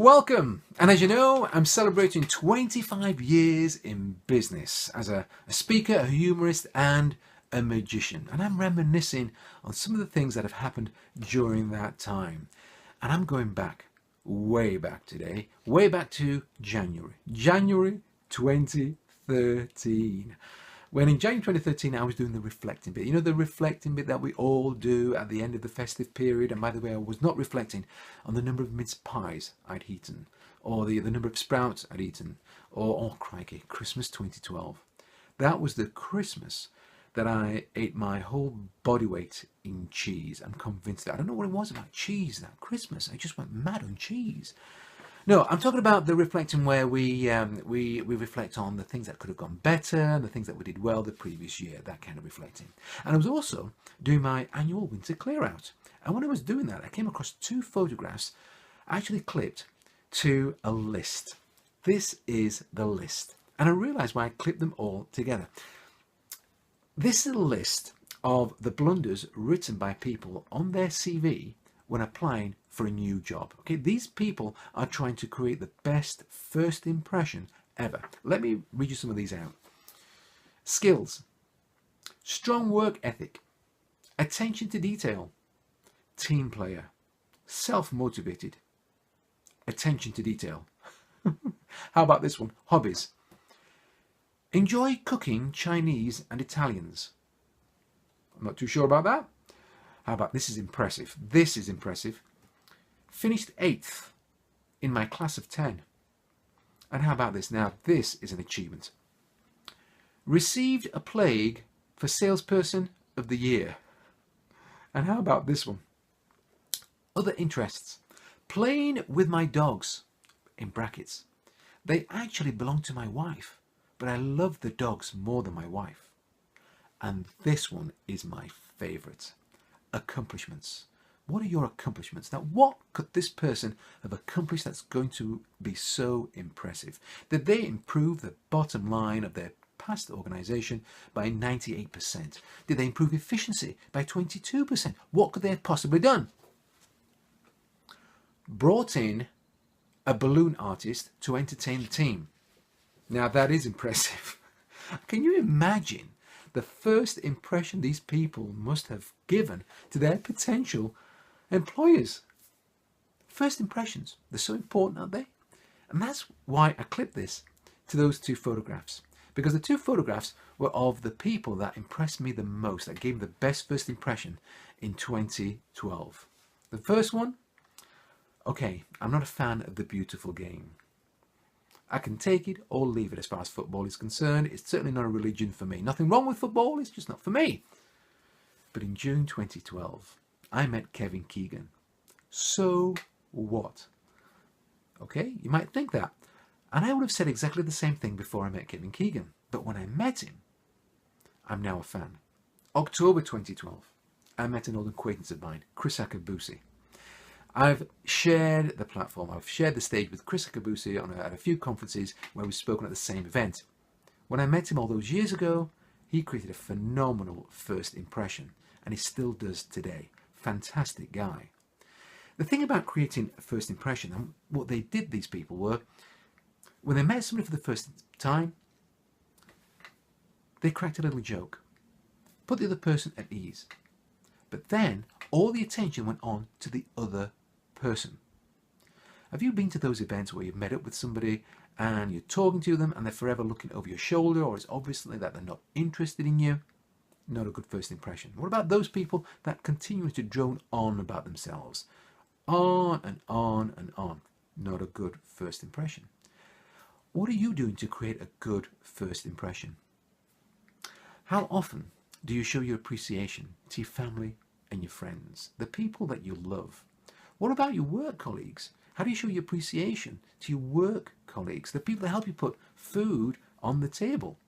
Welcome! And as you know, I'm celebrating 25 years in business as a speaker, a humorist and a magician. And I'm reminiscing on some of the things that have happened during that time. And I'm going back, way back today, way back to January 2013. When in January 2013 I was doing the reflecting bit. You know, the reflecting bit that we all do at the end of the festive period. And by the way, I was not reflecting on the number of mince pies I'd eaten, or the number of sprouts I'd eaten, or, oh crikey, Christmas 2012. That was the Christmas that I ate my whole body weight in cheese. I'm convinced that. I don't know what it was about cheese that Christmas. I just went mad on cheese. No, I'm talking about the reflecting where we reflect on the things that could have gone better and the things that we did well the previous year, that kind of reflecting. And I was also doing my annual winter clear out. And when I was doing that, I came across two photographs actually clipped to a list. This is the list. And I realized why I clipped them all together. This is a list of the blunders written by people on their CV when applying for a new job. Okay, these people are trying to create the best first impression ever. Let me read you some of these out. Skills: strong work ethic, attention to detail, team player, self-motivated, attention to detail. How about this one? Hobbies: enjoy cooking Chinese and Italians. I'm not too sure about that. How about this? Is impressive. This is impressive. Finished 8th in my class of 10. And how about this? Now, this is an achievement. Received a plague for salesperson of the year. And how about this one? Other interests. Playing with my dogs, in brackets. They actually belong to my wife, but I love the dogs more than my wife. And this one is my favourite. Accomplishments. What are your accomplishments? Now, what could this person have accomplished that's going to be so impressive? Did they improve the bottom line of their past organization by 98%? Did they improve efficiency by 22%? What could they have possibly done? Brought in a balloon artist to entertain the team. Now, that is impressive. Can you imagine the first impression these people must have given to their potential employers? First impressions, they're so important, aren't they? And that's why I clipped this to those two photographs, because the two photographs were of the people that impressed me the most, that gave me the best first impression in 2012. The first one, okay, I'm not a fan of the beautiful game. I can take it or leave it as far as football is concerned. It's certainly not a religion for me. Nothing wrong with football, it's just not for me. But in June 2012, I met Kevin Keegan. So what? Okay, you might think that. And I would have said exactly the same thing before I met Kevin Keegan. But when I met him, I'm now a fan. October 2012, I met an old acquaintance of mine, Sacca. I've shared the platform, I've shared the stage with Sacca at a few conferences where we've spoken at the same event. When I met him all those years ago, he created a phenomenal first impression, and he still does today. Fantastic guy. The thing about creating a first impression, and what they did, these people, were when they met somebody for the first time, they cracked a little joke, put the other person at ease. But then all the attention went on to the other person. Have you been to those events where you've met up with somebody and you're talking to them and they're forever looking over your shoulder, or it's obviously that they're not interested in you? Not a good first impression. What about those people that continue to drone on about themselves? On and on and on. Not a good first impression. What are you doing to create a good first impression? How often do you show your appreciation to your family and your friends, the people that you love? What about your work colleagues? How do you show your appreciation to your work colleagues, the people that help you put food on the table?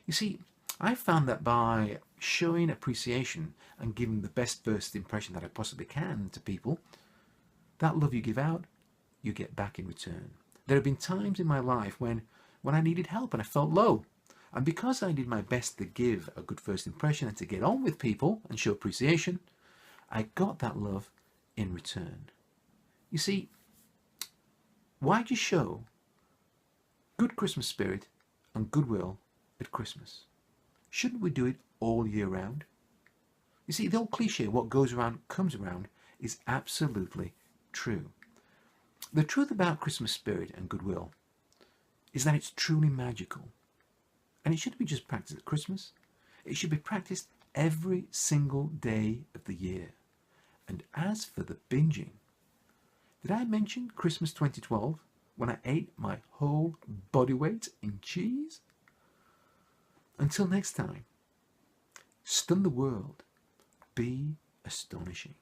You see, I found that by showing appreciation and giving the best first impression that I possibly can to people, that love you give out, you get back in return. There have been times in my life when I needed help and I felt low. And because I did my best to give a good first impression and to get on with people and show appreciation, I got that love in return. You see, why do you show good Christmas spirit and goodwill at Christmas? Shouldn't we do it all year round? You see, the old cliche, what goes around comes around, is absolutely true. The truth about Christmas spirit and goodwill is that it's truly magical. And it shouldn't be just practiced at Christmas. It should be practiced every single day of the year. And as for the binging, did I mention Christmas 2012 when I ate my whole body weight in cheese? Until next time, stun the world, be astonishing.